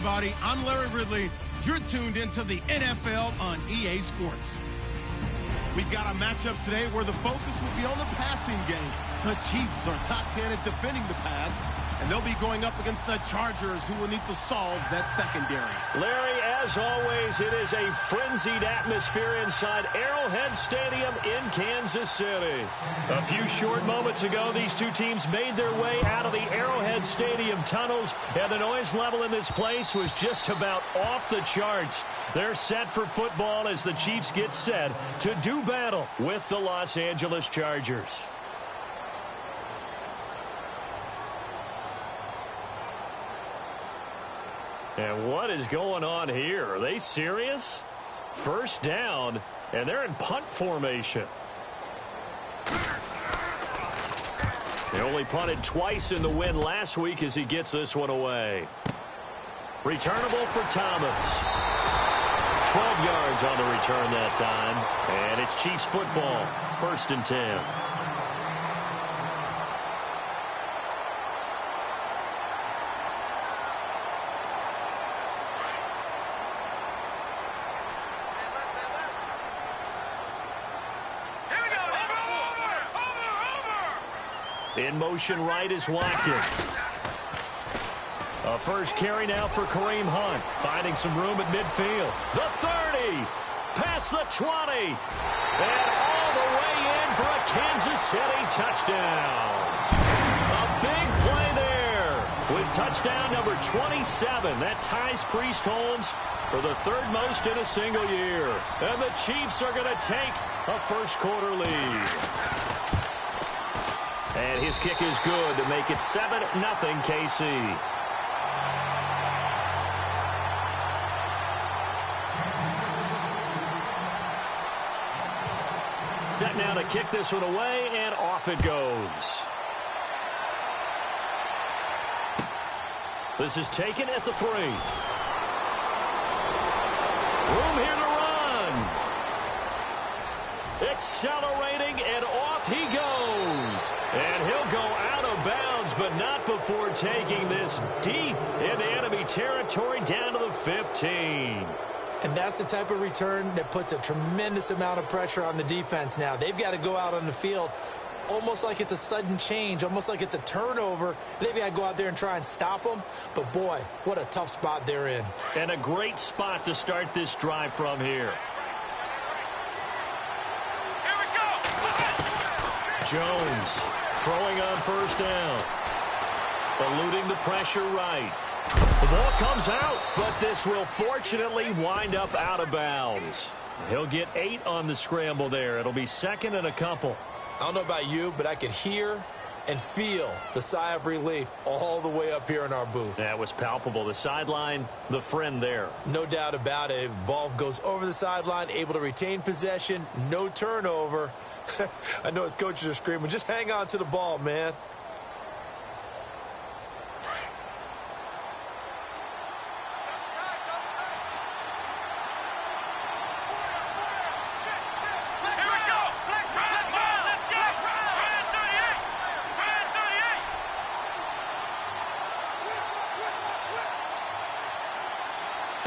everybody. I'm Larry Ridley. You're tuned into the NFL on EA Sports. We've got a matchup today where the focus will be on the passing game. The Chiefs are top 10 at defending the pass, and they'll be going up against the Chargers, who will need to solve that secondary. Larry, as always, it is a frenzied atmosphere inside Arrowhead Stadium in Kansas City. A few short moments ago, these two teams made their way out of the Arrowhead Stadium tunnels, and the noise level in this place was just about off the charts. They're set for football as the Chiefs get set to do battle with the Los Angeles Chargers. And what is going on here? Are they serious? First down, and they're in punt formation. They only punted twice in the win last week as he gets this one away. Returnable for Thomas. 12 yards on the return that time. And it's Chiefs football. 1st and 10. In motion right is Watkins. A first carry now for Kareem Hunt. Finding some room at midfield. The 30. Past the 20. And all the way in for a Kansas City touchdown. A big play there. With touchdown number 27. That ties Priest Holmes for the 3rd most in a single year. And the Chiefs are going to take a first quarter lead. And his kick is good to make it 7-0 KC. Set now to kick this one away, and off it goes. This is taken at the 3. Room here to run. Accelerating, and off he goes. And he'll go out of bounds, but not before taking this deep into enemy territory down to the 15. And that's the type of return that puts a tremendous amount of pressure on the defense now. They've got to go out on the field almost like it's a sudden change, almost like it's a turnover. They've got to go out there and try and stop them. But, boy, what a tough spot they're in. And a great spot to start this drive from here. Jones throwing on first down. Eluding the pressure right. The ball comes out, but this will fortunately wind up out of bounds. He'll get 8 on the scramble there. It'll be 2nd and a couple. I don't know about you, but I could hear and feel the sigh of relief all the way up here in our booth. That was palpable. The sideline, the friend there. No doubt about it. If ball goes over the sideline, able to retain possession, no turnover. I know his coaches are screaming, just hang on to the ball, man.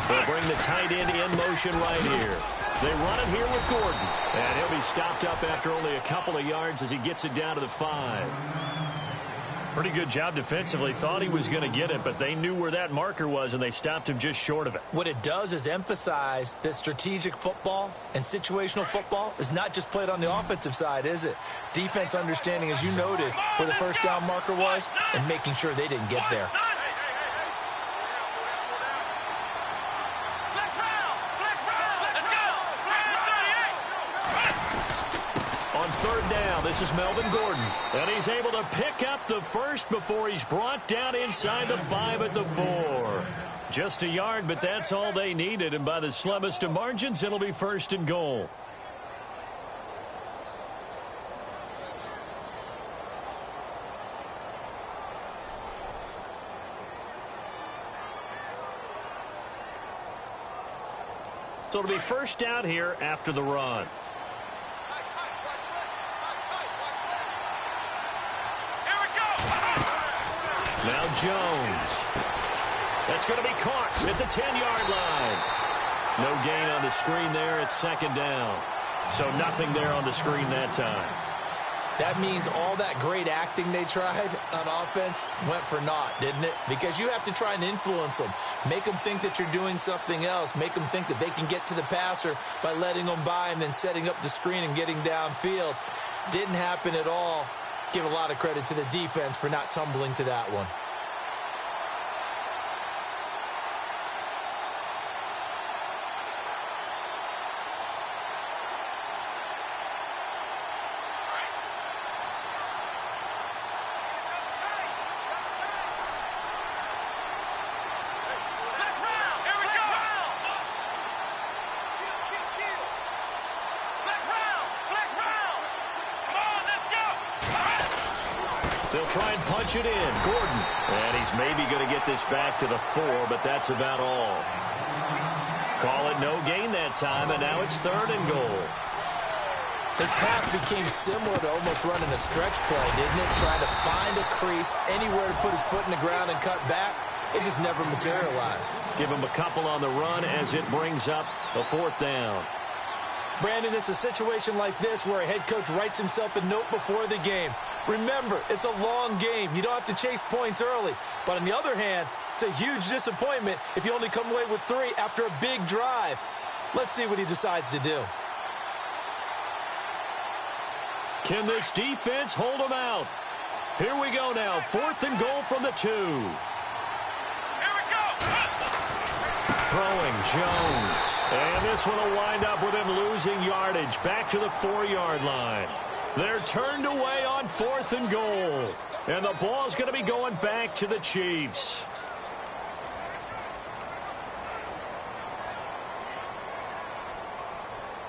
They'll bring the tight end in motion right here. They run it here with Gordon. And he'll be stopped up after only a couple of yards as he gets it down to the 5. Pretty good job defensively. Thought he was going to get it, but they knew where that marker was, and they stopped him just short of it. What it does is emphasize that strategic football and situational football is not just played on the offensive side, is it? Defense understanding, as you noted, where the first down marker was and making sure they didn't get there. This is Melvin Gordon, and he's able to pick up the first before he's brought down inside the 5 at the 4. Just a yard, but that's all they needed, and by the slimmest of margins, it'll be 1st and goal. So it'll be first down here after the run. Now Jones. That's going to be caught at the 10-yard line. No gain on the screen there. It's second down. So nothing there on the screen that time. That means all that great acting they tried on offense went for naught, didn't it? Because you have to try and influence them. Make them think that you're doing something else. Make them think that they can get to the passer by letting them by and then setting up the screen and getting downfield. Didn't happen at all. Give a lot of credit to the defense for not tumbling to that one. They'll try and punch it in. Gordon. And he's maybe going to get this back to the 4, but that's about all. Call it no gain that time, and now it's 3rd and goal. His path became similar to almost running a stretch play, didn't it? Trying to find a crease, anywhere to put his foot in the ground and cut back. It just never materialized. Give him a couple on the run as it brings up a 4th down. Brandon, it's a situation like this where a head coach writes himself a note before the game. Remember, it's a long game. You don't have to chase points early. But on the other hand, it's a huge disappointment if you only come away with 3 after a big drive. Let's see what he decides to do. Can this defense hold him out? Here we go now. 4th and goal from the 2. Throwing Jones. And this one will wind up with him losing yardage back to the 4-yard line. They're turned away on 4th and goal. And the ball's going to be going back to the Chiefs.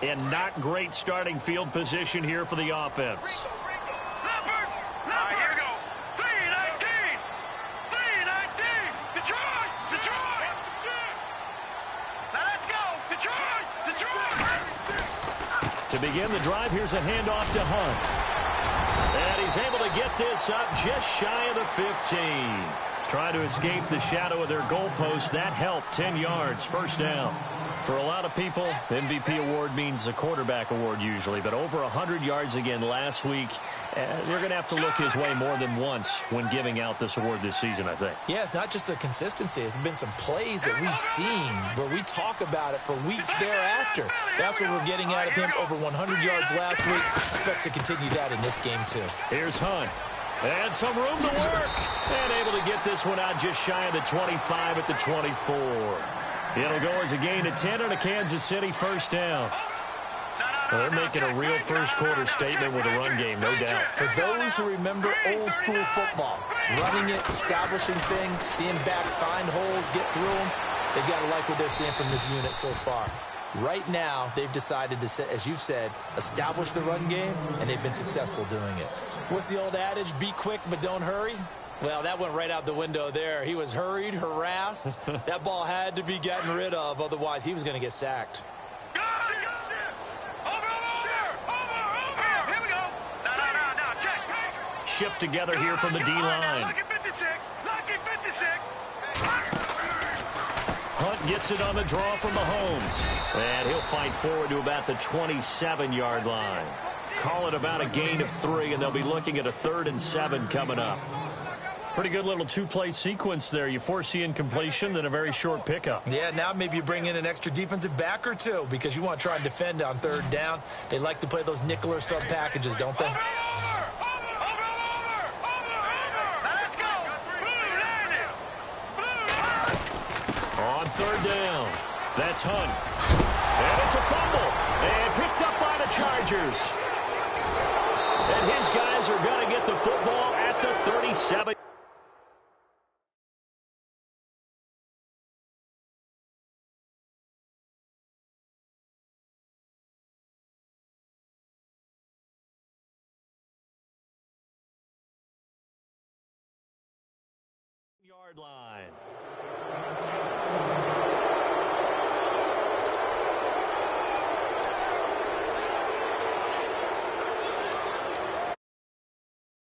And not great starting field position here for the offense. To begin the drive, here's a handoff to Hunt. And he's able to get this up just shy of the 15. Trying to escape the shadow of their goalpost. That helped. 10 yards, 1st down. For a lot of people, MVP award means a quarterback award usually, but over 100 yards again last week. They're going to have to look his way more than once when giving out this award this season, I think. Yeah, it's not just the consistency. It's been some plays that we've seen where we talk about it for weeks thereafter. That's what we're getting out of him. Over 100 yards last week. Expects to continue that in this game, too. Here's Hunt. And some room to work. And able to get this one out just shy of the 25 at the 24. It'll go as a gain of 10 on a Kansas City 1st down. Well, they're making a real first-quarter statement with a run game, no doubt. For those who remember old-school football, running it, establishing things, seeing backs find holes, get through them, they've got to like what they're seeing from this unit so far. Right now, they've decided to, as you've said, establish the run game, and they've been successful doing it. What's the old adage? Be quick, but don't hurry. Well, that went right out the window there. He was hurried, harassed. That ball had to be gotten rid of, otherwise he was going to get sacked. Shift together here from the D-line. Hunt gets it on the draw from Mahomes. And he'll fight forward to about the 27-yard line. Call it about a gain of 3, and they'll be looking at a 3rd and 7 coming up. Pretty good little 2-play sequence there. You foresee incompletion, then a very short pickup. Yeah, now maybe you bring in an extra defensive back or 2 because you want to try and defend on 3rd down. They like to play those nickel or sub packages, don't they? On 3rd down, that's Hunt. And it's a fumble. And picked up by the Chargers. And his guys are going to get the football at the 37. Yard line.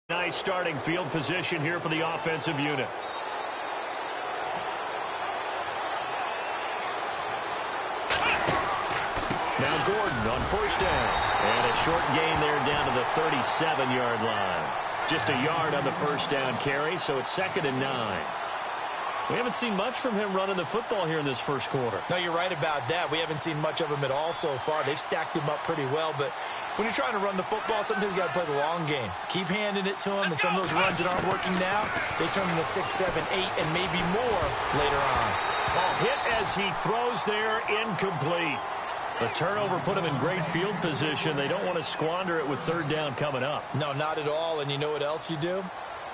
Nice starting field position here for the offensive unit. Now Gordon on first down. And a short gain there down to the 37-yard line. Just a yard on the first down carry, so it's 2nd and 9. We haven't seen much from him running the football here in this first quarter. No, you're right about that. We haven't seen much of him at all so far. They've stacked him up pretty well, but when you're trying to run the football, sometimes you got to play the long game. Keep handing it to him, and some of those runs that aren't working now, they turn into 6, 7, 8, and maybe more later on. Ball hit as he throws there, incomplete. The turnover put him in great field position. They don't want to squander it with 3rd down coming up. No, not at all, and you know what else you do?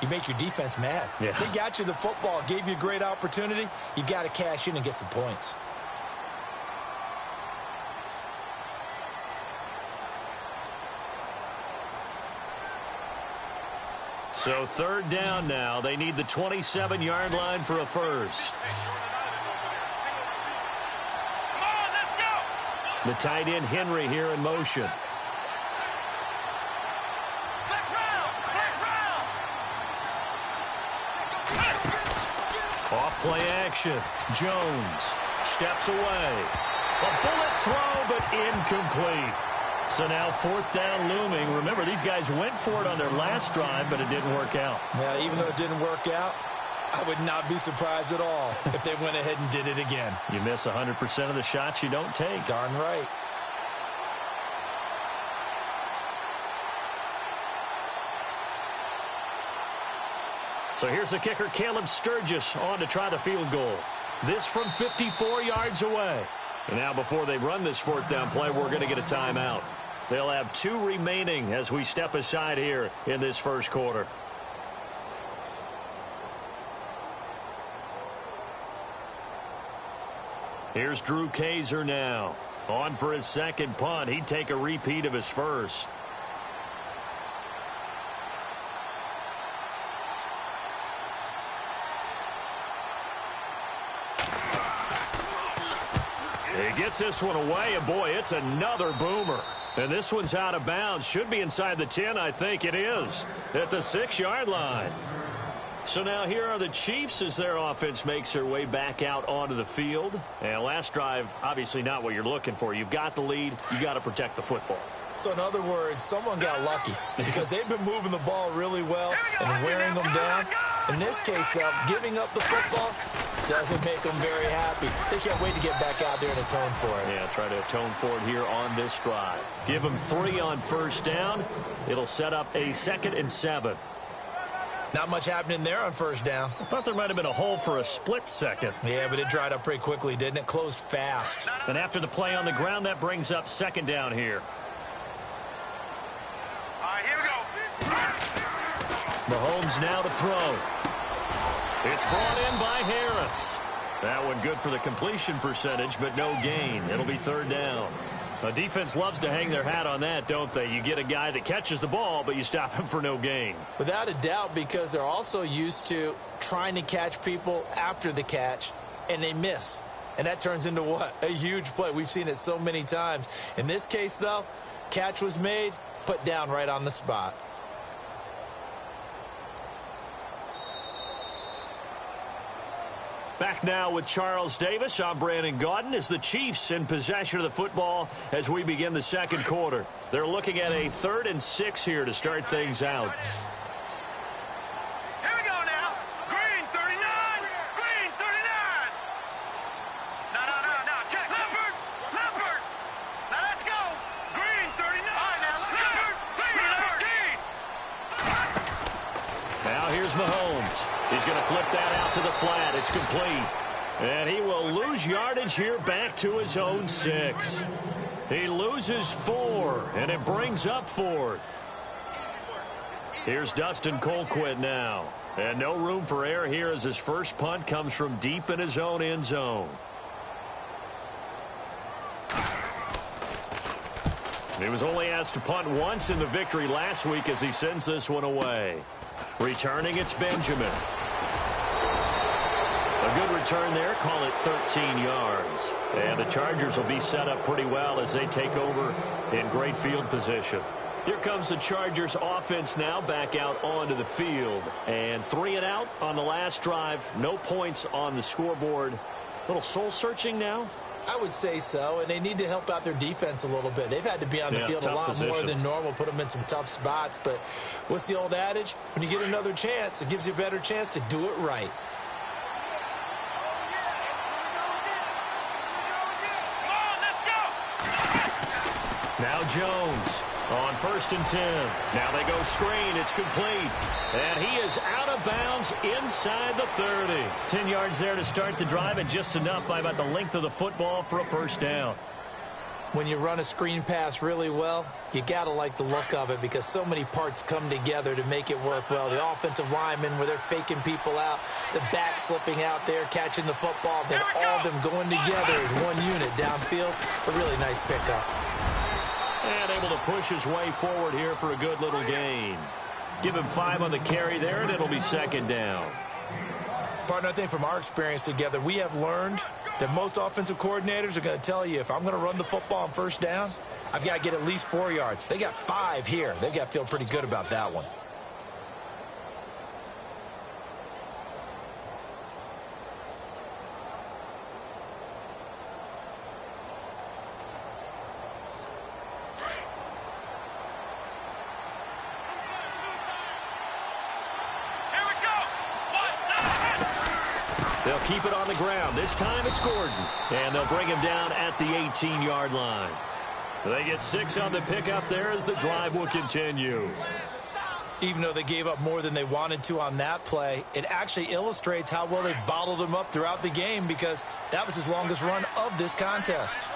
You make your defense mad. Yeah. They got you the football, gave you a great opportunity. You got to cash in and get some points. So 3rd down now. They need the 27-yard line for a first. The tight end Henry here in motion. Off play action. Jones steps away. A bullet throw, but incomplete. So now 4th down looming. Remember, these guys went for it on their last drive, but it didn't work out. Yeah, even though it didn't work out, I would not be surprised at all if they went ahead and did it again. You miss 100% of the shots you don't take. Darn right. So here's the kicker, Caleb Sturgis, on to try the field goal. This from 54 yards away. And now before they run this 4th down play, we're going to get a timeout. They'll have 2 remaining as we step aside here in this first quarter. Here's Drew Kaiser now. On for his 2nd punt. He'd take a repeat of his first. He gets this one away, and boy, it's another boomer. And this one's out of bounds. Should be inside the 10, I think it is, at the 6-yard line. So now here are the Chiefs as their offense makes their way back out onto the field. And last drive, obviously not what you're looking for. You've got the lead. You got to protect the football. So in other words, someone got lucky because they've been moving the ball really well and wearing them down. In this case, though, giving up the football doesn't make them very happy. They can't wait to get back out there and atone for it. Yeah, try to atone for it here on this drive. Give them 3 on first down. It'll set up a 2nd and 7. Not much happening there on first down. I thought there might have been a hole for a split second. Yeah, but it dried up pretty quickly, didn't it? Closed fast. And after the play on the ground, that brings up 2nd down here. All right, here we go. Mahomes now to throw. It's brought in by Harris. That one good for the completion percentage, but no gain. It'll be 3rd down. The defense loves to hang their hat on that, don't they? You get a guy that catches the ball, but you stop him for no gain. Without a doubt, because they're also used to trying to catch people after the catch, and they miss. And that turns into what? A huge play. We've seen it so many times. In this case, though, catch was made, put down right on the spot. Back now with Charles Davis. I'm Brandon Gaudin as the Chiefs in possession of the football as we begin the 2nd quarter. They're looking at a 3rd and 6 here to start things out. Here we go now. Green 39. Green 39. No. Check. Leopard. Now let's go. Green 39. All right, now. Leopard. Green 13. Now here's Mahomes. He's going to flip that out to the flat. It's complete. And he will lose yardage here back to his own 6. He loses 4, and it brings up 4th. Here's Dustin Colquitt now. And no room for error here as his first punt comes from deep in his own end zone. He was only asked to punt once in the victory last week as he sends this one away. Returning, it's Benjamin. A good return there, call it 13 yards. And the Chargers will be set up pretty well as they take over in great field position. Here comes the Chargers offense now back out onto the field. And 3 and out on the last drive. No points on the scoreboard. A little soul-searching now I would say so, and they need to help out their defense a little bit. They've had to be on the field a lot more than normal, put them in some tough spots. But what's the old adage? When you get another chance, it gives you a better chance to do it right. Now Jones on 1st and 10. Now they go screen. It's complete. And he is out of bounds inside the 30. 10 yards there to start the drive, and just enough by about the length of the football for a 1st down. When you run a screen pass really well, you got to like the look of it because so many parts come together to make it work well. The offensive linemen, where they're faking people out, the back slipping out there, catching the football, then all of them going together as one unit downfield. A really nice pickup. And able to push his way forward here for a good little gain. Give him 5 on the carry there, and it'll be 2nd down. Partner, I think from our experience together, we have learned that most offensive coordinators are going to tell you, if I'm going to run the football on 1st down, I've got to get at least 4 yards. They got 5 here. They've got to feel pretty good about that one. They'll keep it on the ground. This time it's Gordon. And they'll bring him down at the 18-yard line. They get 6 on the pickup there as the drive will continue. Even though they gave up more than they wanted to on that play, it actually illustrates how well they bottled him up throughout the game because that was his longest run of this contest.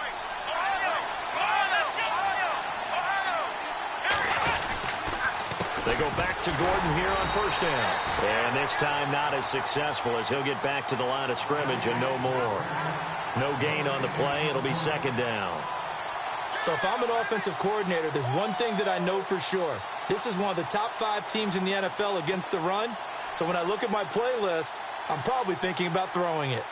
They go back to Gordon here on 1st down. And this time not as successful as he'll get back to the line of scrimmage and no more. No gain on the play. It'll be 2nd down. So if I'm an offensive coordinator, there's one thing that I know for sure. This is one of the top 5 teams in the NFL against the run. So when I look at my playlist, I'm probably thinking about throwing it.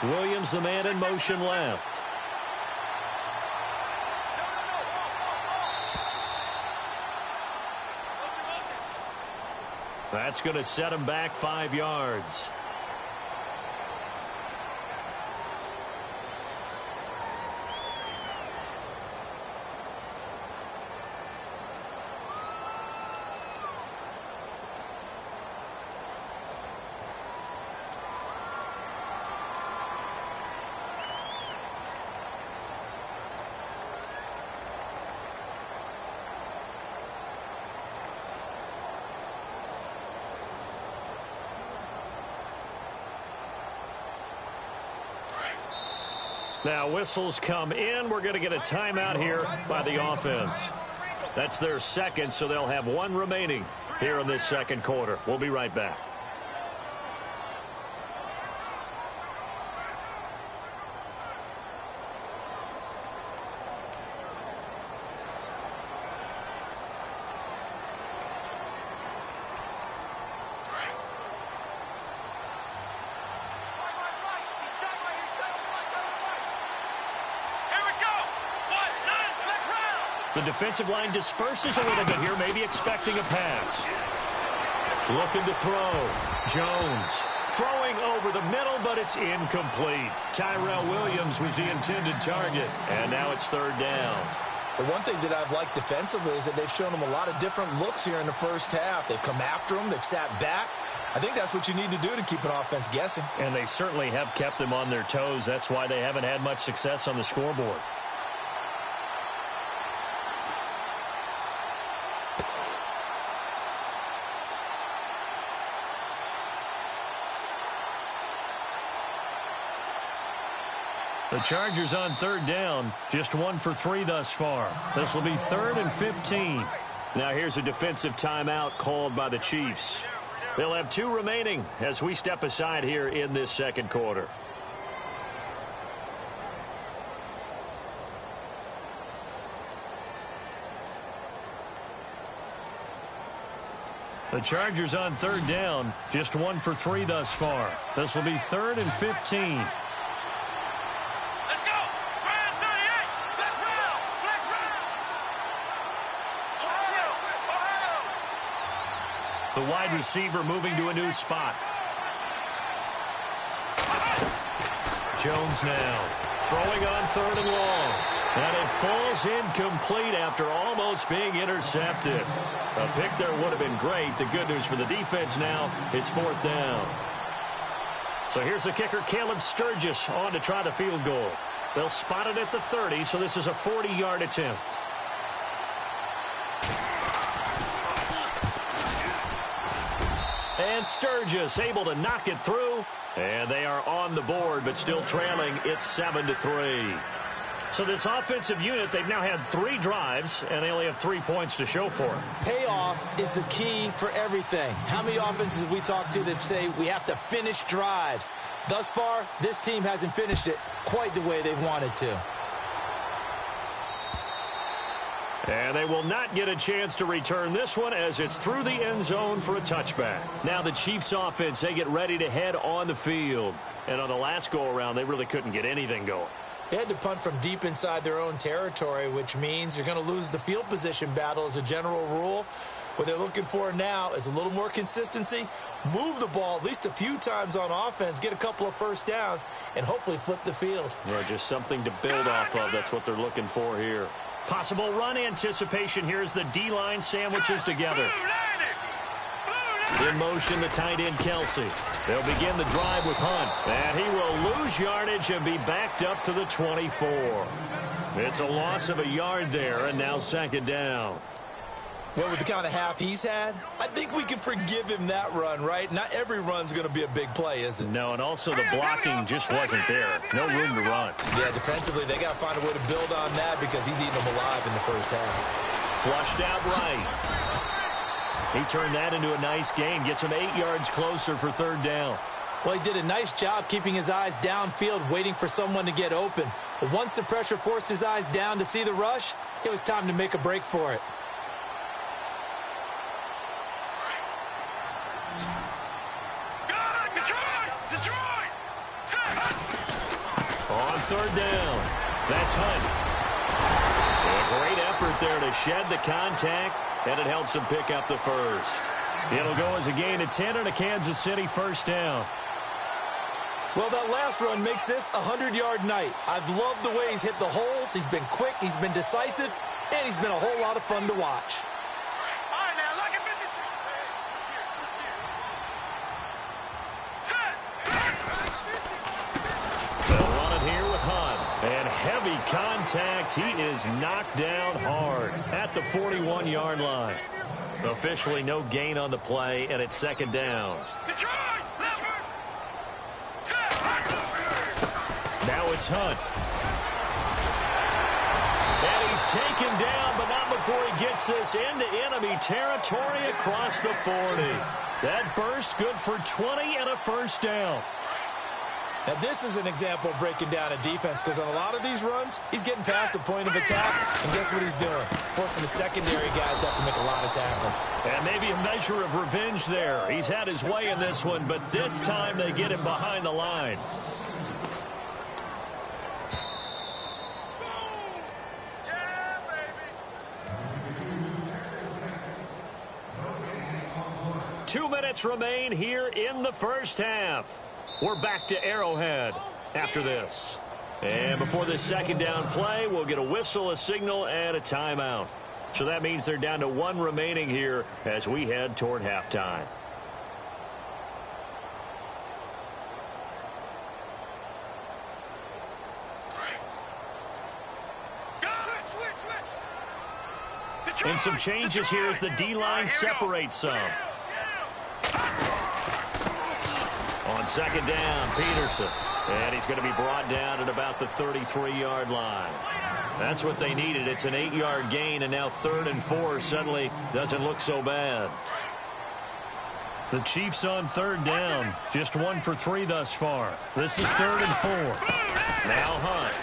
Williams, the man in motion left. That's going to set him back 5 yards. Now whistles come in. We're going to get a timeout here by the offense. That's their 2nd, so they'll have 1 remaining here in this 2nd quarter. We'll be right back. The defensive line disperses a little bit here, maybe expecting a pass. Looking to throw. Jones throwing over the middle, but it's incomplete. Tyrell Williams was the intended target, and now it's 3rd down. The one thing that I've liked defensively is that they've shown them a lot of different looks here in the 1st half. They've come after them. They've sat back. I think that's what you need to do to keep an offense guessing. And they certainly have kept them on their toes. That's why they haven't had much success on the scoreboard. The Chargers on 3rd down, just 1 for 3 thus far. This will be 3rd and 15. Now here's a defensive timeout called by the Chiefs. They'll have 2 remaining as we step aside here in this 2nd quarter. The Chargers on third down, just 1 for 3 thus far. This will be 3rd and 15. Let's go. Brand 38. Let's roll. Let's roll. Ohio. The wide receiver moving to a new spot. Jones now throwing on 3rd and long. And it falls incomplete after almost being intercepted. A pick there would have been great. The good news for the defense now, it's 4th down. So here's the kicker, Caleb Sturgis, on to try the field goal. They'll spot it at the 30, so this is a 40-yard attempt. And Sturgis able to knock it through. And they are on the board, but still trailing. It's 7-3. So this offensive unit, they've now had 3 drives, and they only have 3 points to show for it. Payoff is the key for everything. How many offenses have we talked to that say we have to finish drives? Thus far, this team hasn't finished it quite the way they've wanted to. And they will not get a chance to return this one as it's through the end zone for a touchback. Now the Chiefs offense, they get ready to head on the field. And on the last go-around, they really couldn't get anything going. They had to punt from deep inside their own territory, which means you're going to lose the field position battle as a general rule. What they're looking for now is a little more consistency, move the ball at least a few times on offense, get a couple of first downs, and hopefully flip the field. Or just something to build off of. That's what they're looking for here. Possible run anticipation here as the D-line sandwiches together. In motion, the tight end, Kelsey. They'll begin the drive with Hunt. And he will lose yardage and be backed up to the 24. It's a loss of a yard there, and now 2nd down. Well, with the kind of half he's had, I think we can forgive him that run, right? Not every run's going to be a big play, is it? No, and also the blocking just wasn't there. No room to run. Yeah, defensively, they got to find a way to build on that because he's eating them alive in the first half. Flushed out right. He turned that into a nice gain. Gets him 8 yards closer for 3rd down. Well, he did a nice job keeping his eyes downfield, waiting for someone to get open. But once the pressure forced his eyes down to see the rush, it was time to make a break for it. On 3rd down, that's Hunt. A great effort there to shed the contact, and it helps him pick up the first. It'll go as a gain of 10 and a Kansas City 1st down. Well, that last run makes this a 100-yard night. I've loved the way he's hit the holes. He's been quick, he's been decisive, and he's been a whole lot of fun to watch. Heavy contact. He is knocked down hard at the 41-yard line. Officially no gain on the play, and it's 2nd down. Now it's Hunt. And he's taken down, but not before he gets this into enemy territory across the 40. That burst good for 20 and a 1st down. Now, this is an example of breaking down a defense because on a lot of these runs, he's getting past the point of attack, and guess what he's doing? Forcing the secondary guys to have to make a lot of tackles. And maybe a measure of revenge there. He's had his way in this one, but this time they get him behind the line. Yeah, 2 minutes remain here in the first half. We're back to Arrowhead after this. And before this 2nd down play, we'll get a whistle, a signal, and a timeout. So that means they're down to 1 remaining here as we head toward halftime. And some changes here as the D-line separates some. On 2nd down, Peterson. And he's going to be brought down at about the 33-yard line. That's what they needed. It's an 8-yard gain, and now 3rd and 4 suddenly doesn't look so bad. The Chiefs on 3rd down. Just 1 for 3 thus far. This is 3rd and 4. Now Hunt.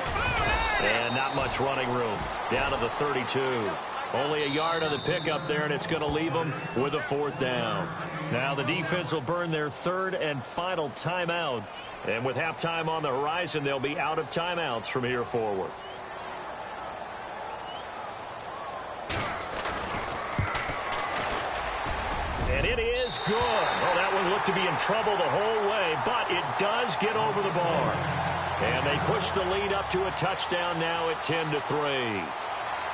And not much running room. Down to the 32. Only a yard on the pickup there, and it's going to leave them with a 4th down. Now the defense will burn their 3rd and final timeout. And with halftime on the horizon, they'll be out of timeouts from here forward. And it is good. Oh, that one looked to be in trouble the whole way, but it does get over the bar. And they push the lead up to a touchdown now at 10-3.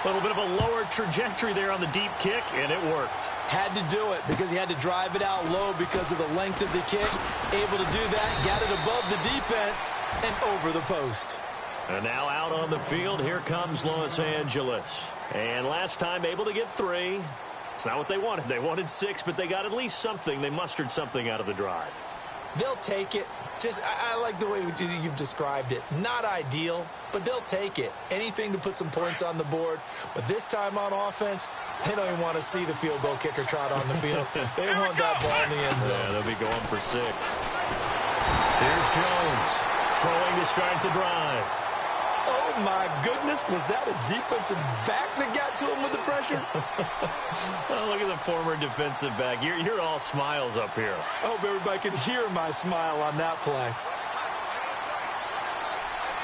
A little bit of a lower trajectory there on the deep kick, and it worked. Had to do it because he had to drive it out low because of the length of the kick. Able to do that, got it above the defense and over the post. And now out on the field, here comes Los Angeles. And last time able to get 3. It's not what they wanted. They wanted 6, but they got at least something. They mustered something out of the drive. They'll take it. I like the way you've described it. Not ideal, but they'll take it. Anything to put some points on the board. But this time on offense, they don't even want to see the field goal kicker trot on the field. They want that ball in the end zone. Yeah, they'll be going for 6. Here's Jones throwing to start the drive. Oh, my goodness. Was that a defensive back that got to him with the pressure? Oh, look at the former defensive back. You're all smiles up here. I hope everybody can hear my smile on that play.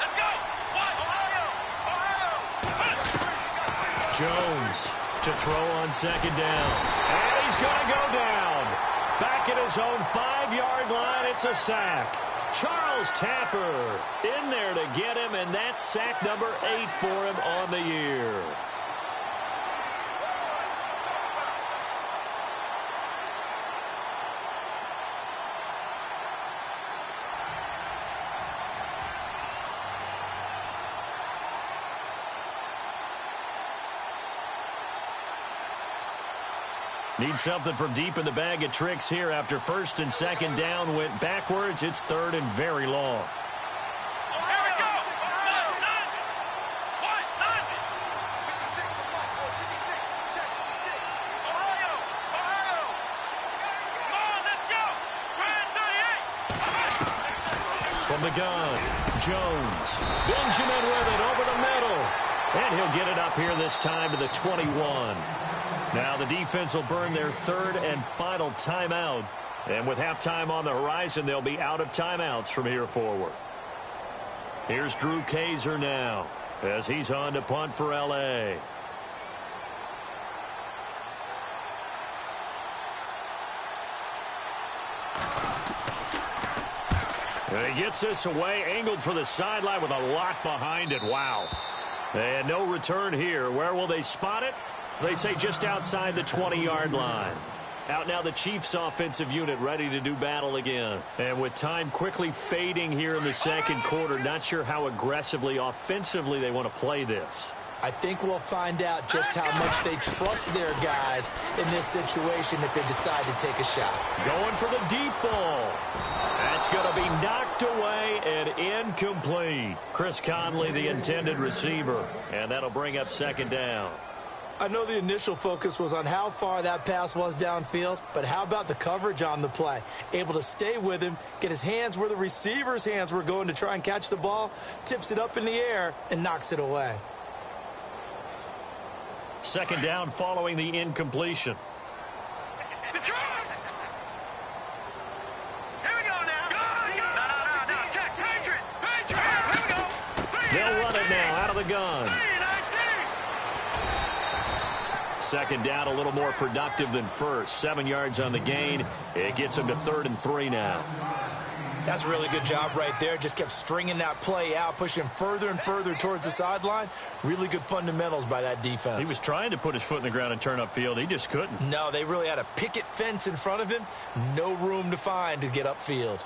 Let's go! Ohio! Jones to throw on 2nd down. And he's going to go down. Back at his own 5-yard line, it's a sack. Charles Tapper in there to get him, and that's sack number 8 for him on the year. Need something from deep in the bag of tricks here after 1st and 2nd down went backwards. It's 3rd and very long. Here we go! Ohio! Come on, let's go! Grand 38! From the gun, Jones. Benjamin with it over the middle. And he'll get it up here this time to the 21. Now the defense will burn their 3rd and final timeout. And with halftime on the horizon, they'll be out of timeouts from here forward. Here's Drew Kaiser now as he's on to punt for L.A. And he gets this away, angled for the sideline with a lot behind it. Wow. And no return here. Where will they spot it? They say just outside the 20-yard line. Out now the Chiefs offensive unit ready to do battle again. And with time quickly fading here in the 2nd quarter, not sure how aggressively, offensively they want to play this. I think we'll find out just how much they trust their guys in this situation if they decide to take a shot. Going for the deep ball. That's going to be knocked away and incomplete. Chris Conley, the intended receiver. And that'll bring up 2nd down. I know the initial focus was on how far that pass was downfield, but how about the coverage on the play? Able to stay with him, get his hands where the receiver's hands were going to try and catch the ball, tips it up in the air, and knocks it away. 2nd down following the incompletion. Detroit! Here we go now! No, check, Patriot! Here we go! They'll run it now out of the gun. 2nd down, a little more productive than 1st. 7 yards on the gain. It gets them to 3rd and 3 now. That's a really good job right there. Just kept stringing that play out, pushing further and further towards the sideline. Really good fundamentals by that defense. He was trying to put his foot in the ground and turn upfield. He just couldn't. No, they really had a picket fence in front of him. No room to find to get upfield.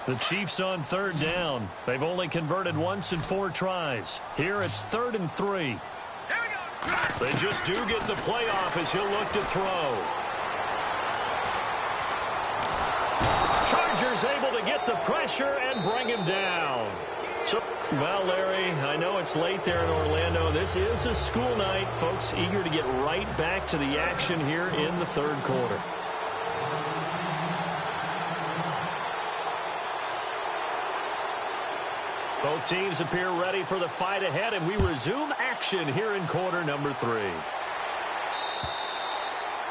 The Chiefs on 3rd down. They've only converted once in 4 tries. Here it's 3rd and 3. They just do get the play off as he'll look to throw. Chargers able to get the pressure and bring him down. So Well, Larry, I know it's late there in Orlando. This is a school night. Folks eager to get right back to the action here in the third quarter. Both teams appear ready for the fight ahead, and we resume action here in quarter number 3.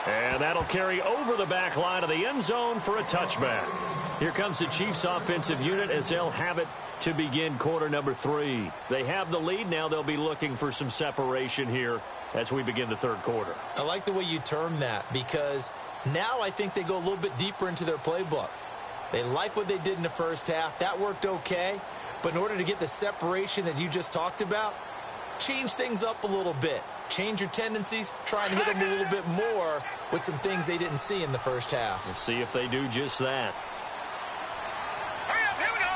And that'll carry over the back line of the end zone for a touchback. Here comes the Chiefs offensive unit as they'll have it to begin quarter number 3. They have the lead. Now they'll be looking for some separation here as we begin the third quarter. I like the way you term that, because now I think they go a little bit deeper into their playbook. They like what they did in the first half. That worked okay. But in order to get the separation that you just talked about, change things up a little bit. Change your tendencies, try and hit them a little bit more with some things they didn't see in the first half. We'll see if they do just that. Hurry up, here we go.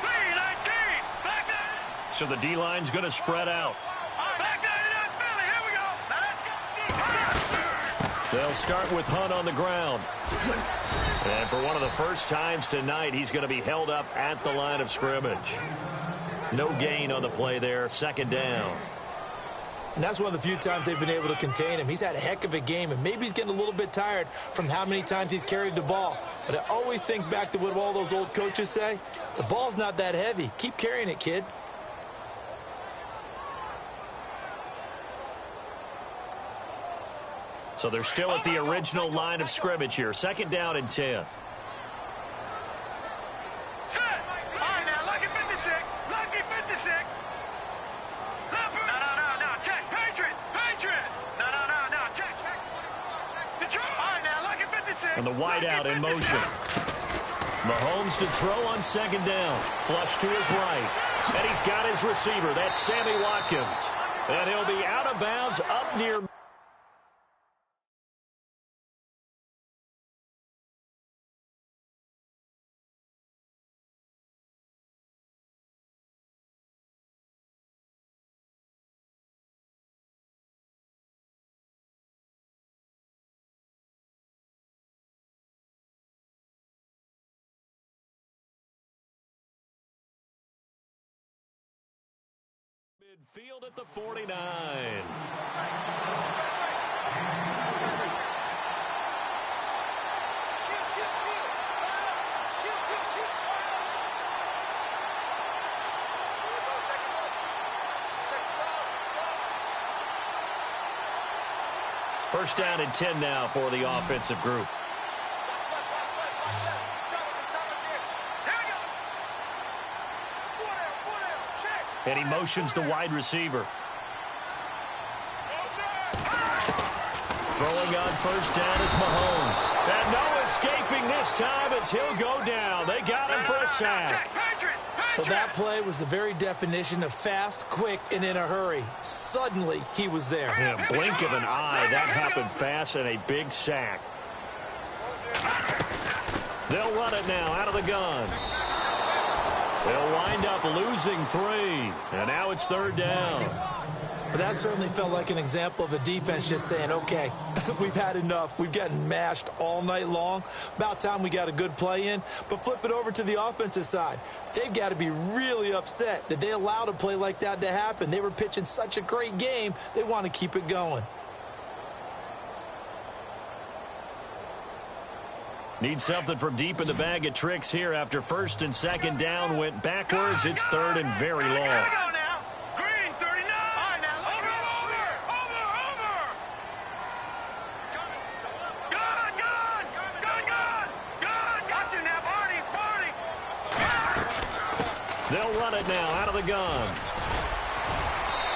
3-19. Back there. So the D-line's going to spread out. Back there, Philly. Here we go. Now let's go. They'll start with Hunt on the ground. And for one of the first times tonight, he's going to be held up at the line of scrimmage. No gain on the play there. Second down. And that's one of the few times they've been able to contain him. He's had a heck of a game, and maybe he's getting a little bit tired from how many times he's carried the ball. But I always think back to what all those old coaches say. The ball's not that heavy. Keep carrying it, kid. So they're still at the original line of scrimmage here. Second down and 10. Set. All right, now, lucky 56. Lucky 56. No. Check. Patriot. No. Check. Detroit. All right, now, lucky 56. And the wideout in motion. Mahomes to throw on second down. Flush to his right. And he's got his receiver. That's Sammy Watkins. And he'll be out of bounds up near midfield at the 49. First down and 10 now for the offensive group. And he motions the wide receiver. Throwing on first down is Mahomes. And no escaping this time as he'll go down. They got him for a sack. Well, that play was the very definition of fast, quick, and in a hurry. Suddenly, he was there. In a blink of an eye, that happened fast, and a big sack. They'll run it now out of the gun. They'll wind up losing 3. And now it's third down. But that certainly felt like an example of a defense just saying, okay, we've had enough. We've gotten mashed all night long. About time we got a good play in. But flip it over to the offensive side. They've got to be really upset that they allowed a play like that to happen. They were pitching such a great game. They want to keep it going. Need something from deep in the bag of tricks here after first and second down went backwards. It's third and very long. Green, 39. All right, now, over. Gun. Got you now, Barney. They'll run it now out of the gun.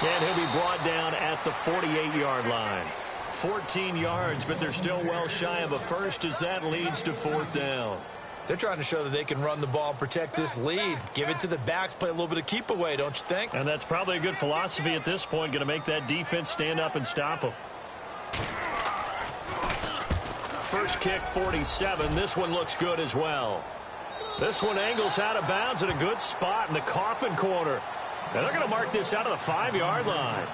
And he'll be brought down at the 48-yard line. 14 yards, but they're still well shy of a first as that leads to fourth down. They're trying to show that they can run the ball and protect this lead. Give it to the backs, play a little bit of keep away, don't you think? And that's probably a good philosophy at this point, going to make that defense stand up and stop them. First kick, 47. This one looks good as well. This one angles out of bounds in a good spot in the coffin corner. And they're going to mark this out of the 5-yard line.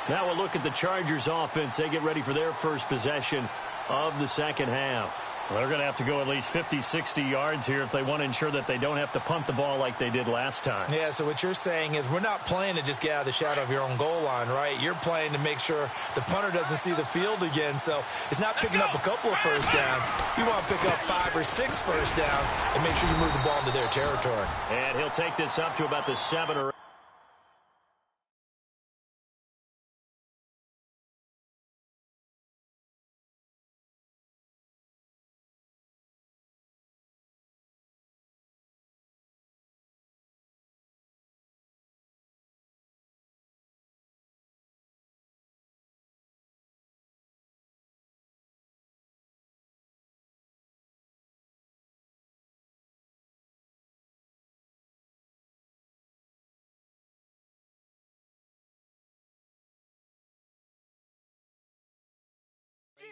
Now we'll look at the Chargers offense. They get ready for their first possession of the second half. Well, they're going to have to go at least 50, 60 yards here if they want to ensure that they don't have to punt the ball like they did last time. Yeah, so what you're saying is we're not playing to just get out of the shadow of your own goal line, right? You're playing to make sure the punter doesn't see the field again. So it's not picking up a couple of first downs. You want to pick up 5 or 6 first downs and make sure you move the ball into their territory. And he'll take this up to about the 7 or 8.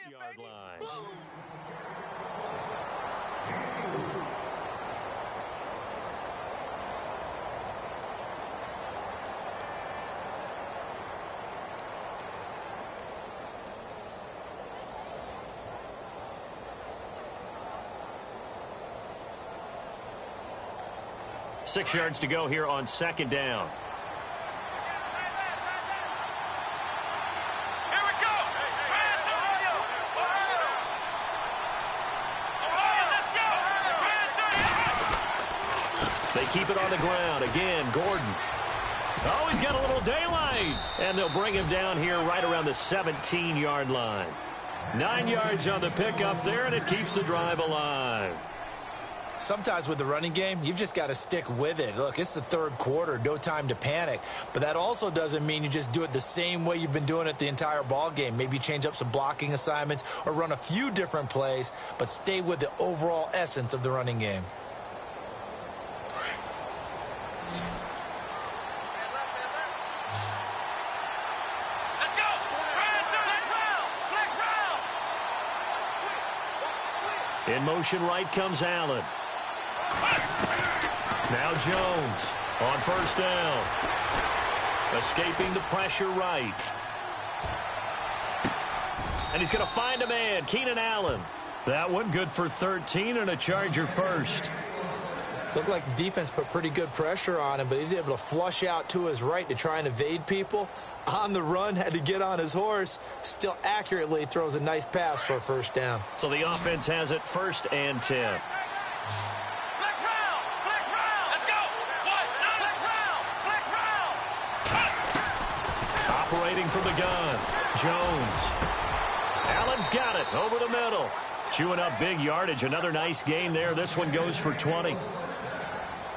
Yard line. 6 yards to go here on 2nd down. They keep it on the ground. Again, Gordon. Oh, he's got a little daylight. And they'll bring him down here right around the 17-yard line. 9 yards on the pickup there, and it keeps the drive alive. Sometimes with the running game, you've just got to stick with it. Look, it's the 3rd quarter, no time to panic. But that also doesn't mean you just do it the same way you've been doing it the entire ball game. Maybe change up some blocking assignments or run a few different plays, but stay with the overall essence of the running game. In motion right comes Allen. Now Jones on 1st down. Escaping the pressure right. And he's going to find a man, Keenan Allen. That one good for 13 and a Charger first. Looked like the defense put pretty good pressure on him, but he's able to flush out to his right to try and evade people. On the run, had to get on his horse. Still accurately throws a nice pass for a 1st down. So the offense has it 1st and 10. Operating from the gun, Jones. Allen's got it over the middle. Chewing up big yardage. Another nice gain there. This one goes for 20.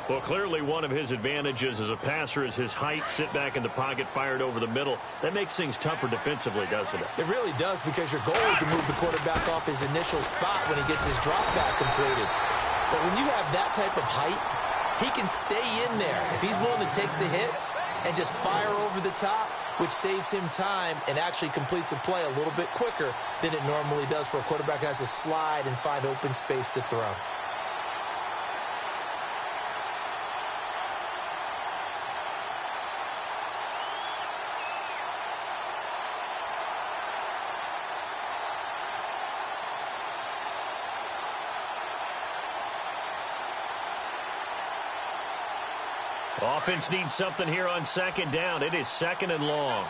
Well, clearly one of his advantages as a passer is his height. Sit back in the pocket, fired over the middle. That makes things tougher defensively, doesn't it? It really does, because your goal is to move the quarterback off his initial spot when he gets his drop back completed. But when you have that type of height, he can stay in there if he's willing to take the hits and just fire over the top, which saves him time and actually completes a play a little bit quicker than it normally does for a quarterback who has to slide and find open space to throw. Offense needs something here on 2nd down. It is 2nd and long.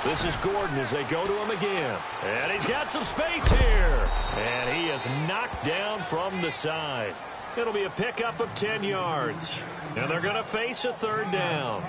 This is Gordon as they go to him again. And he's got some space here. And he is knocked down from the side. It'll be a pickup of 10 yards. And they're going to face a 3rd down.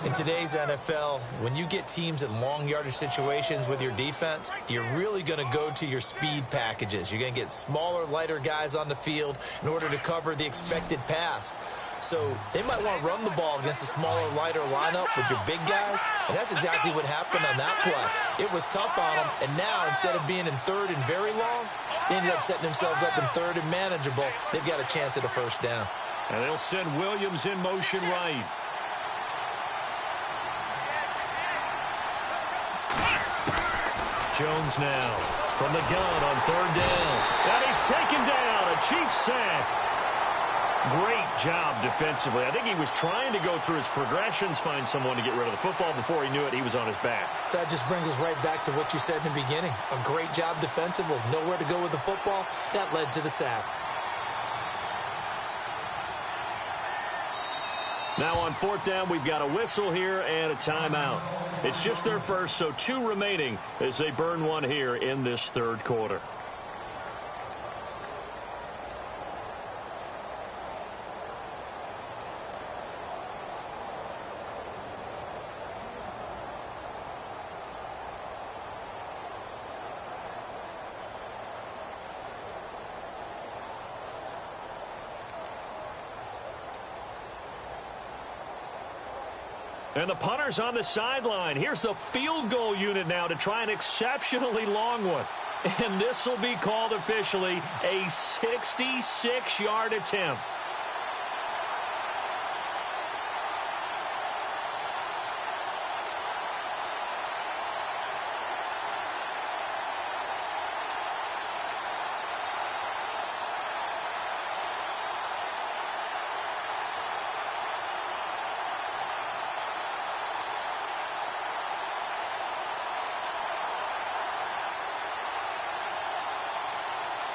In today's NFL, when you get teams in long yardage situations with your defense, you're really going to go to your speed packages. You're going to get smaller, lighter guys on the field in order to cover the expected pass. So they might want to run the ball against a smaller, lighter lineup with your big guys, and that's exactly what happened on that play. It was tough on them, and now instead of being in 3rd and very long, they ended up setting themselves up in 3rd and manageable. They've got a chance at a 1st down. And they'll send Williams in motion right. Jones now from the gun on 3rd down. And he's taken down. A Chiefs sack. Great job defensively. I think he was trying to go through his progressions, find someone to get rid of the football. Before he knew it, he was on his back. So that just brings us right back to what you said in the beginning. A great job defensively. Nowhere to go with the football. That led to the sack. Now on fourth down, we've got a whistle here and a timeout. It's just their first, so 2 remaining as they burn one here in this third quarter. And the punter's on the sideline. Here's the field goal unit now to try an exceptionally long one. And this will be called officially a 66-yard attempt.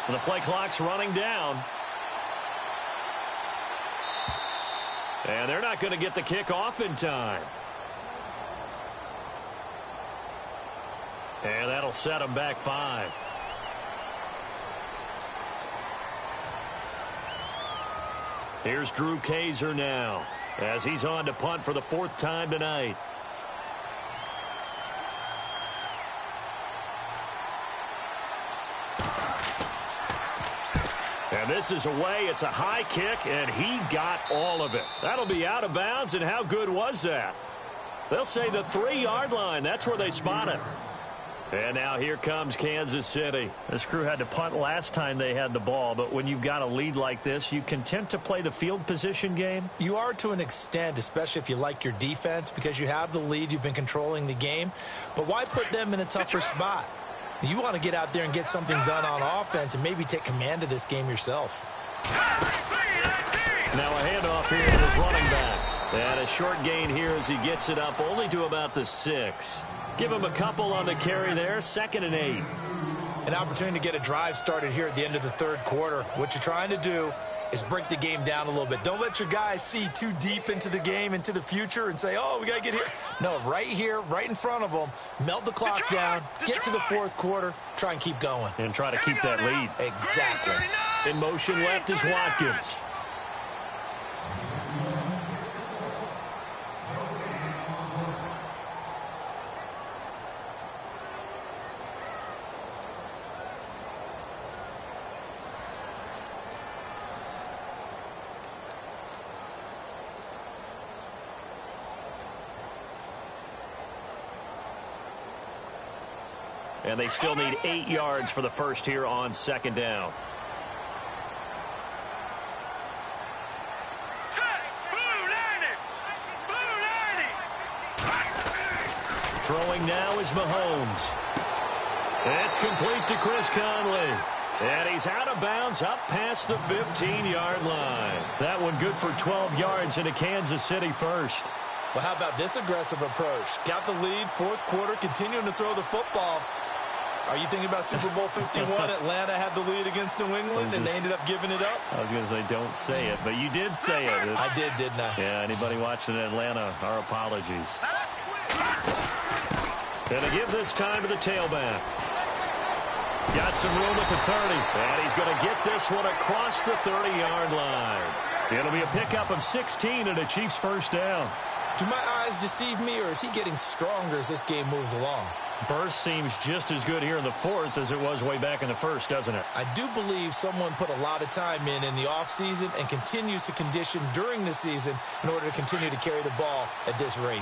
And the play clock's running down. And they're not going to get the kick off in time. And that'll set them back 5. Here's Drew Kaiser now as he's on to punt for the 4th time tonight. And this is away. It's a high kick, and he got all of it. That'll be out of bounds, and how good was that? They'll say the 3-yard line. That's where they spot it. And now here comes Kansas City. This crew had to punt last time they had the ball, but when you've got a lead like this, you content to play the field position game? You are to an extent, especially if you like your defense, because you have the lead, you've been controlling the game. But why put them in a tougher spot? You want to get out there and get something done on offense and maybe take command of this game yourself. Now a handoff here to his running back. And a short gain here as he gets it up only to about the 6. Give him a couple on the carry there. 2nd and 8. An opportunity to get a drive started here at the end of the third quarter. What you're trying to do is break the game down a little bit. Don't let your guys see too deep into the game, into the future, and say, oh, we got to get here. No, right here, right in front of them, melt the clock down, get to the 4th quarter, try and keep going. And try to keep that lead. Exactly. In motion left is Watkins. And they still need 8 yards for the first here on 2nd down. Throwing now is Mahomes. It's complete to Chris Conley. And he's out of bounds up past the 15-yard line. That one good for 12 yards into Kansas City first. Well, how about this aggressive approach? Got the lead, 4th quarter, continuing to throw the football. Are you thinking about Super Bowl 51? Atlanta had the lead against New England, and they ended up giving it up? I was going to say, don't say it, but you did say it. I did, didn't I? Yeah, anybody watching Atlanta, our apologies. Gonna give this time to the tailback. Got some room at the 30, and he's going to get this one across the 30-yard line. It'll be a pickup of 16 and a Chiefs first down. Do my eyes deceive me, or is he getting stronger as this game moves along? Burst seems just as good here in the 4th as it was way back in the 1st, doesn't it? I do believe someone put a lot of time in the offseason and continues to condition during the season in order to continue to carry the ball at this rate.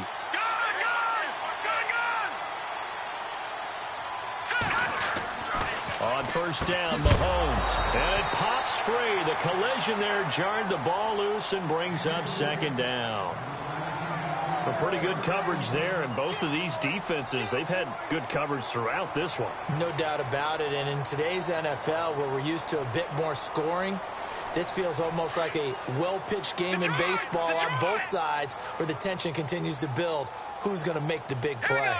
On first down, Mahomes. And it pops free. The collision there jarred the ball loose and brings up 2nd down. A pretty good coverage there, and both of these defenses, they've had good coverage throughout this one. No doubt about it, and in today's NFL, where we're used to a bit more scoring, This feels almost like a well-pitched game in baseball on both sides where the tension continues to build. Who's going to make the big play?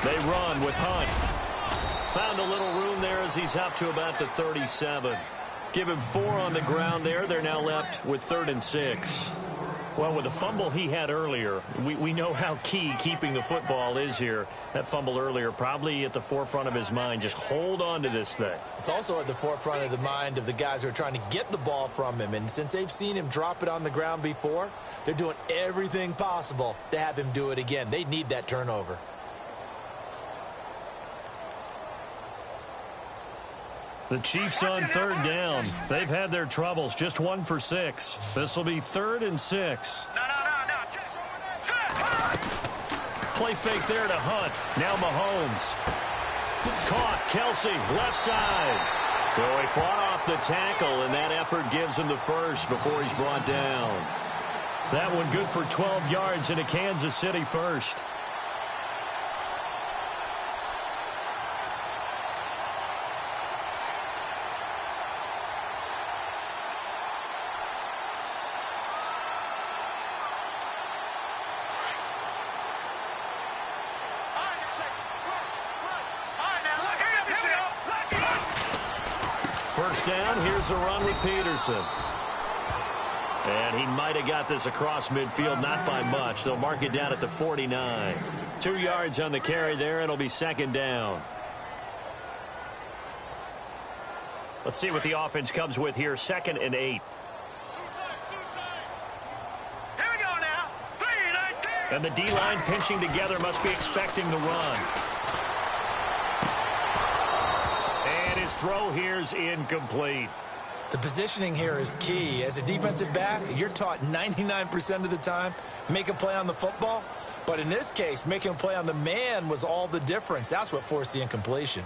They run with Hunt. Found a little room there as he's up to about the 37. Give him 4 on the ground there. They're now left with 3rd and 6. Well, with the fumble he had earlier, we know how key keeping the football is here. That fumble earlier probably at the forefront of his mind. Just hold on to this thing. It's also at the forefront of the mind of the guys who are trying to get the ball from him. And since they've seen him drop it on the ground before, they're doing everything possible to have him do it again. They need that turnover. The Chiefs on 3rd down. They've had their troubles. Just 1 for 6. This will be 3rd and 6. Play fake there to Hunt. Now Mahomes. Caught. Kelsey, left side. So he fought off the tackle, and that effort gives him the first before he's brought down. That one good for 12 yards into Kansas City first. First down, here's a run with Peterson. And he might have got this across midfield, not by much. They'll mark it down at the 49. 2 yards on the carry there, and it'll be 2nd down. Let's see what the offense comes with here, 2nd and 8. Here we go now. 3-19. And the D-line pinching together must be expecting the run. His throw here's incomplete. The positioning here is key. As a defensive back, you're taught 99% of the time, make a play on the football. But in this case, making a play on the man was all the difference. That's what forced the incompletion.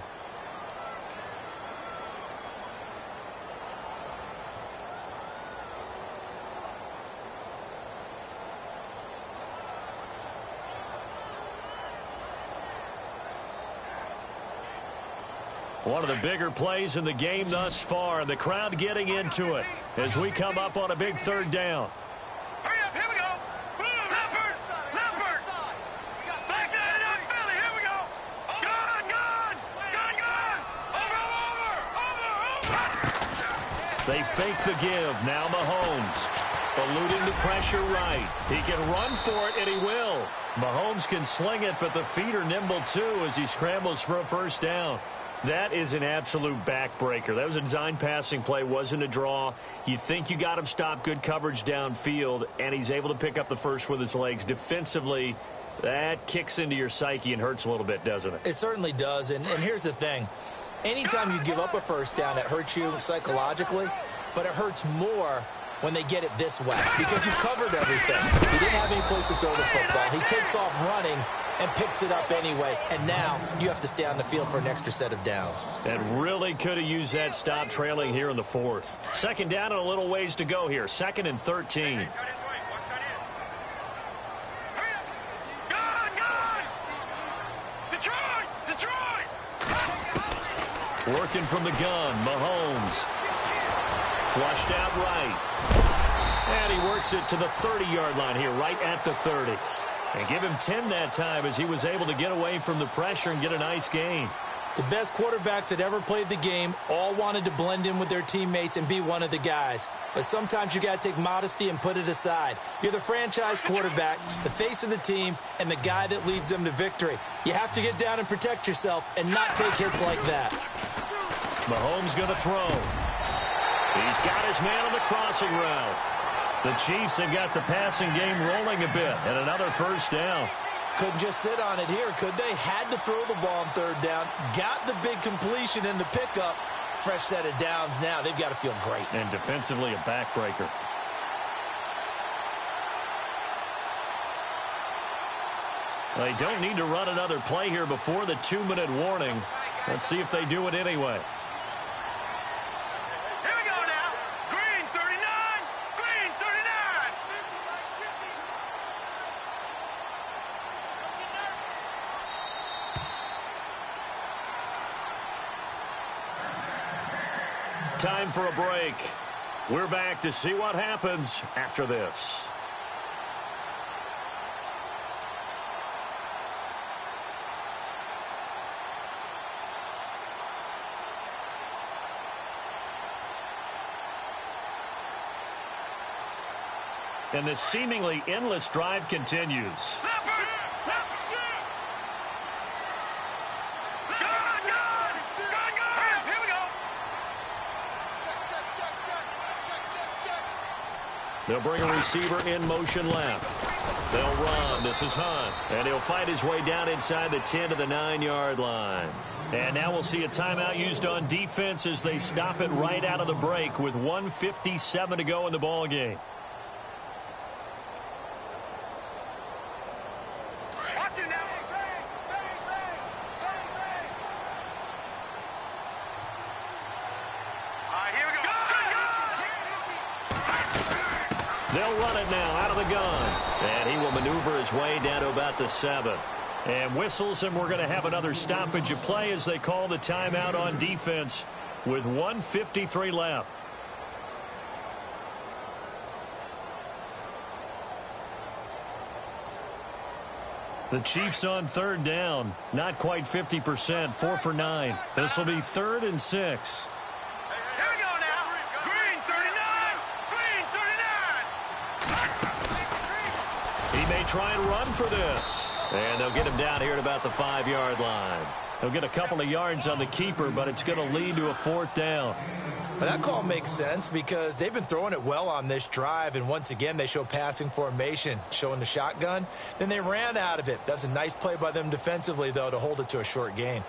One of the bigger plays in the game thus far, and the crowd getting into it as we come up on a big 3rd down. Hurry up, here we go. Leopard. Back up, Philly, here we go. Gun. Over. They fake the give. Now Mahomes eluding the pressure right. He can run for it, and he will. Mahomes can sling it, but the feet are nimble too as he scrambles for a first down. That is an absolute backbreaker. That was a design passing play, wasn't a draw. You think you got him stopped, good coverage downfield, and he's able to pick up the first with his legs. Defensively, that kicks into your psyche and hurts a little bit, doesn't it? It certainly does, and here's the thing. Anytime you give up a first down, it hurts you psychologically, but it hurts more when they get it this way because you've covered everything. He didn't have any place to throw the football. He takes off running and picks it up anyway, and now you have to stay on the field for an extra set of downs. And really could have used that stop trailing here in the 4th. 2nd down and a little ways to go here. 2nd and 13. Gun. Detroit. Working from the gun, Mahomes. Flushed out right. And he works it to the 30-yard line here, right at the 30. And give him 10 that time as he was able to get away from the pressure and get a nice gain. The best quarterbacks that ever played the game all wanted to blend in with their teammates and be one of the guys. But sometimes you got to take modesty and put it aside. You're the franchise quarterback, the face of the team, and the guy that leads them to victory. You have to get down and protect yourself and not take hits like that. Mahomes going to throw. He's got his man on the crossing route. The Chiefs have got the passing game rolling a bit, and another first down. Couldn't just sit on it here, could they? Had to throw the ball on 3rd down. Got the big completion in the pickup. Fresh set of downs now. They've got to feel great. And defensively, a backbreaker. They don't need to run another play here before the 2-minute warning. Let's see if they do it anyway. time for a break. We're back to see what happens after this. And this seemingly endless drive continues. They'll bring a receiver in motion left. They'll run. This is Hunt. And he'll fight his way down inside the 10 to the 9-yard line. And now we'll see a timeout used on defense as they stop it right out of the break with 1:57 to go in the ball game. They'll run it now out of the gun. And he will maneuver his way down to about the 7. And whistles, and we're going to have another stoppage of play as they call the timeout on defense with 1:53 left. The Chiefs on third down. Not quite 50%, 4 for 9. This will be 3rd and 6. Try and run for this. And they'll get him down here at about the 5-yard line. He'll get a couple of yards on the keeper, but it's going to lead to a 4th down. Well, that call makes sense because they've been throwing it well on this drive, and once again they show passing formation, showing the shotgun. Then they ran out of it. That's a nice play by them defensively, though, to hold it to a short gain.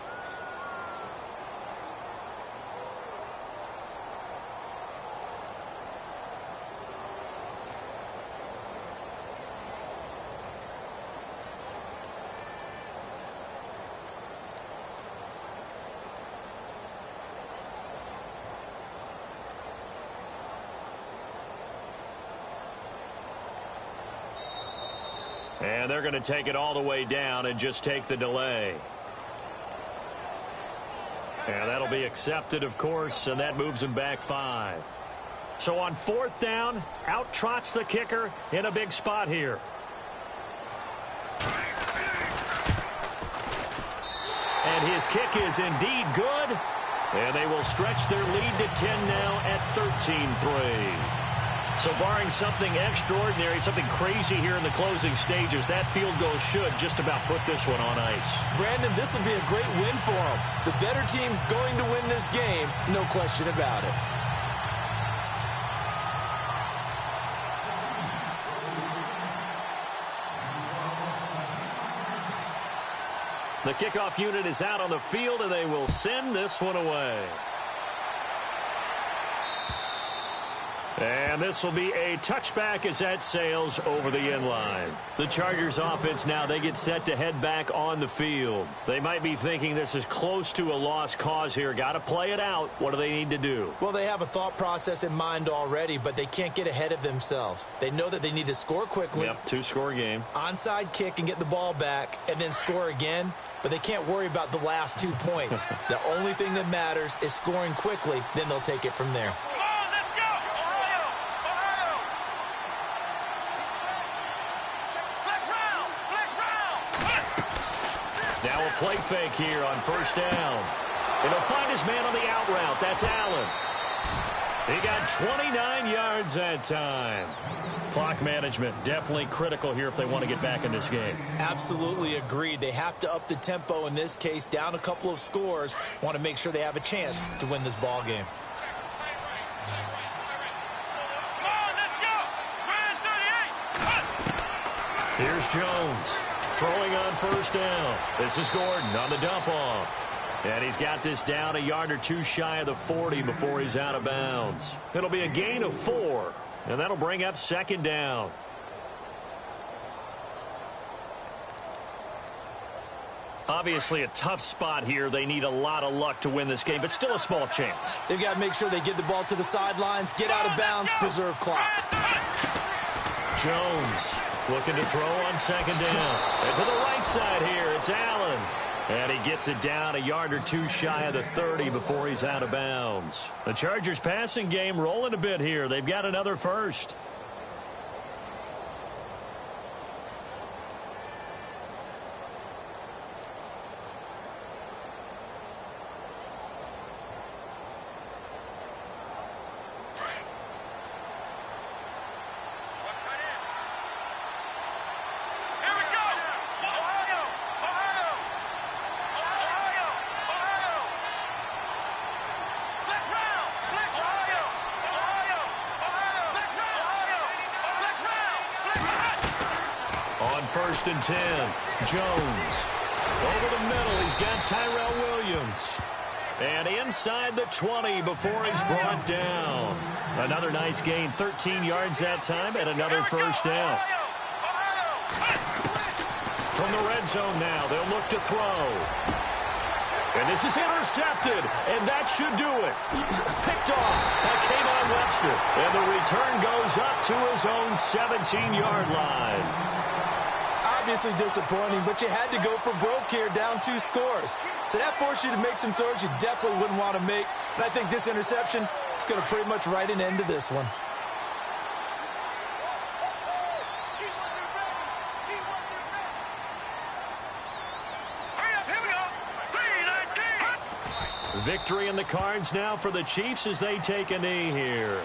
And they're going to take it all the way down and just take the delay. And that'll be accepted, of course, and that moves him back 5. So on 4th down, out trots the kicker in a big spot here. And his kick is indeed good. And they will stretch their lead to 10 now at 13-3. So barring something extraordinary, something crazy here in the closing stages, that field goal should just about put this one on ice. Brandon, this will be a great win for them. The better team's going to win this game, no question about it. The kickoff unit is out on the field, and they will send this one away. And this will be a touchback as that sails over the end line. The Chargers offense now, they get set to head back on the field. They might be thinking this is close to a lost cause here. Got to play it out. What do they need to do? Well, they have a thought process in mind already, but they can't get ahead of themselves. They know that they need to score quickly. Yep, 2-score game. Onside kick and get the ball back and then score again. But they can't worry about the last 2 points. The only thing that matters is scoring quickly. Then they'll take it from there. Now a play fake here on 1st down. And he'll find his man on the out route. That's Allen. He got 29 yards that time. Clock management definitely critical here if they want to get back in this game. Absolutely agreed. They have to up the tempo in this case, down a couple of scores. Want to make sure they have a chance to win this ball game. Here's Jones. Throwing on 1st down. This is Gordon on the dump off. And he's got this down a yard or 2 shy of the 40 before he's out of bounds. It'll be a gain of 4. And that'll bring up 2nd down. Obviously a tough spot here. They need a lot of luck to win this game, but still a small chance. They've got to make sure they get the ball to the sidelines, get out of bounds, preserve clock. Jones looking to throw on 2nd down. And to the right side here, it's Allen. And he gets it down a yard or two shy of the 30 before he's out of bounds. The Chargers passing game rolling a bit here. They've got another first. First and 10. Jones. Over the middle, he's got Tyrell Williams. And inside the 20 before he's brought down. Another nice gain, 13 yards that time, and another first down. From the red zone now, they'll look to throw. And this is intercepted, and that should do it. Picked off by Kayvon Webster. And the return goes up to his own 17-yard line. Obviously disappointing, but you had to go for broke here, down 2 scores. So that forced you to make some throws you definitely wouldn't want to make. And I think this interception is going to pretty much write an end to this one. Victory in the cards now for the Chiefs as they take a knee here.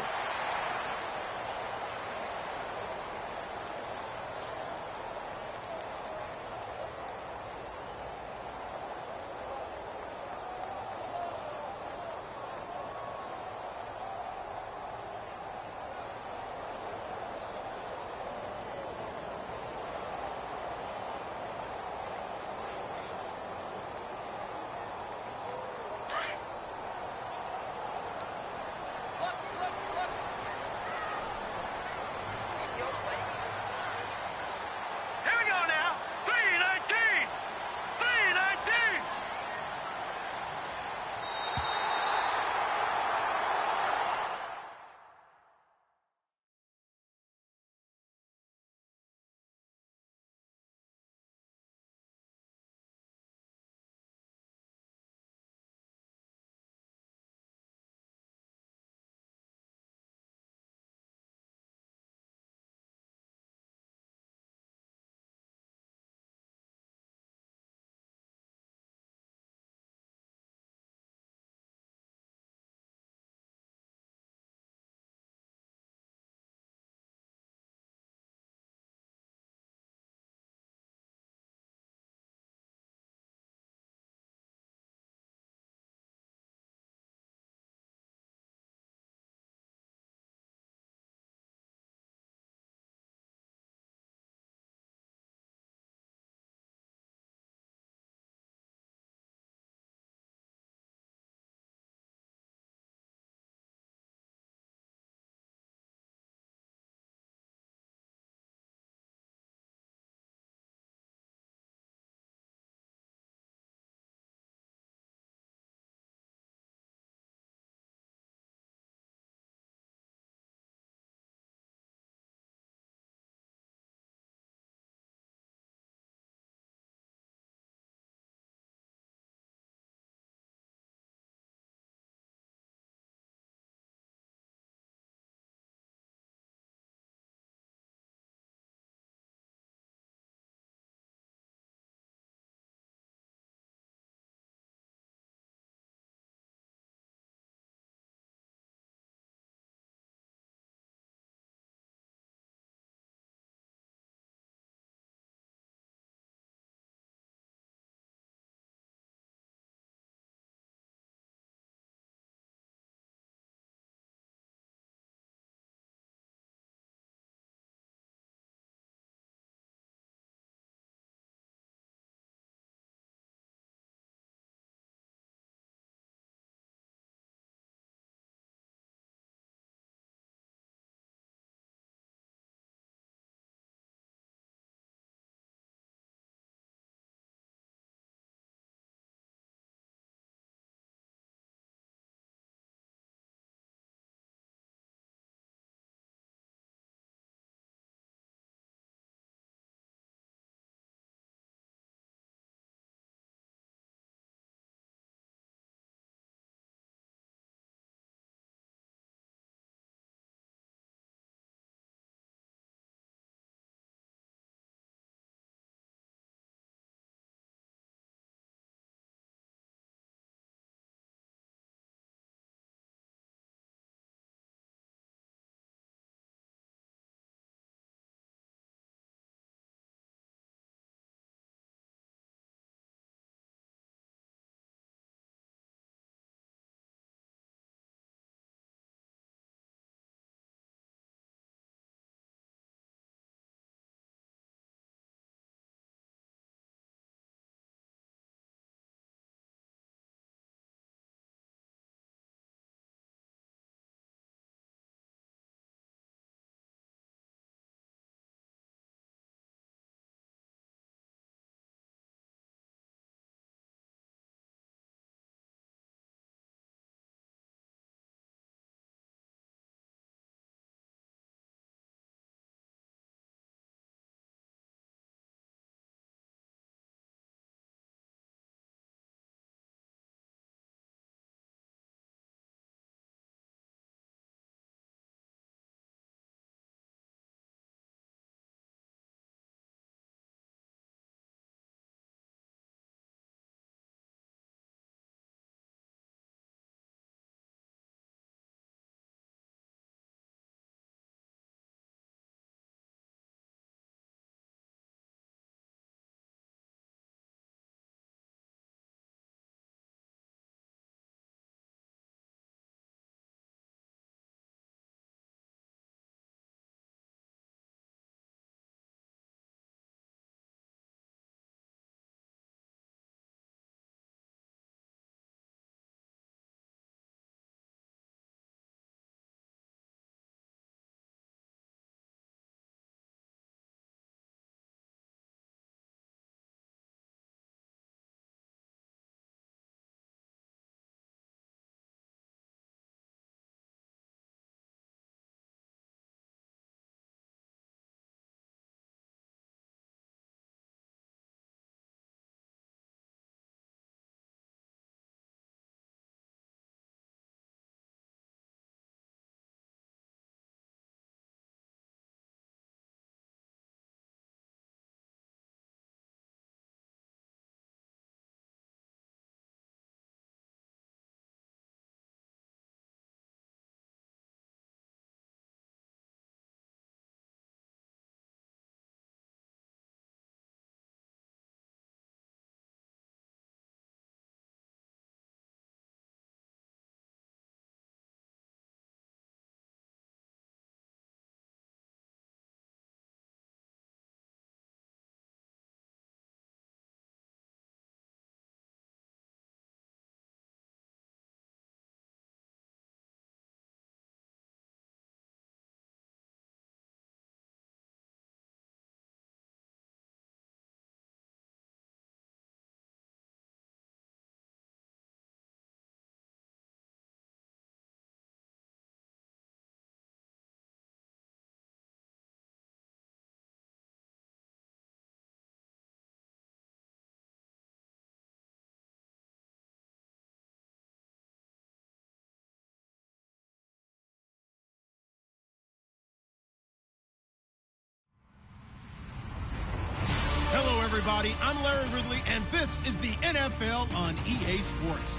everybody. I'm Larry Ridley, and this is the NFL on EA Sports.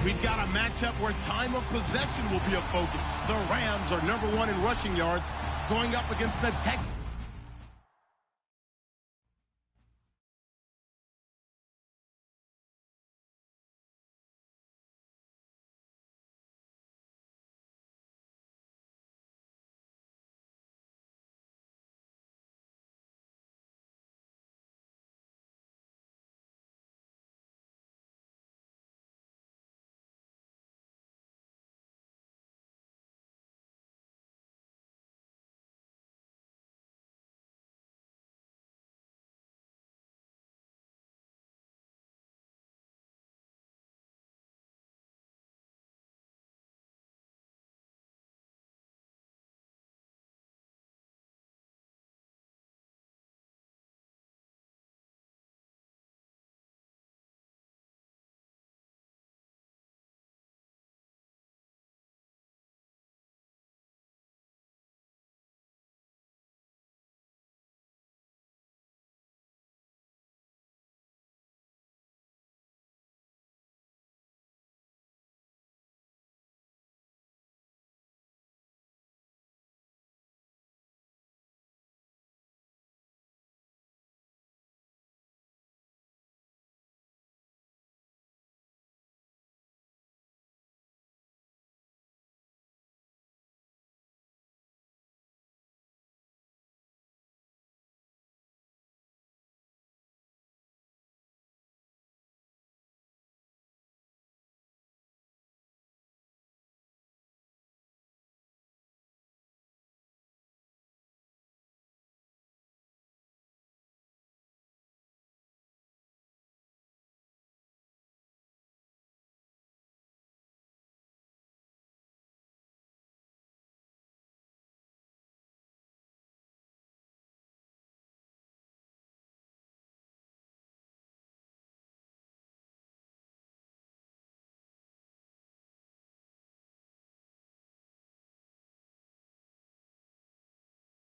We've got a matchup where time of possession will be a focus. The Rams are #1 in rushing yards, going up against the Texans.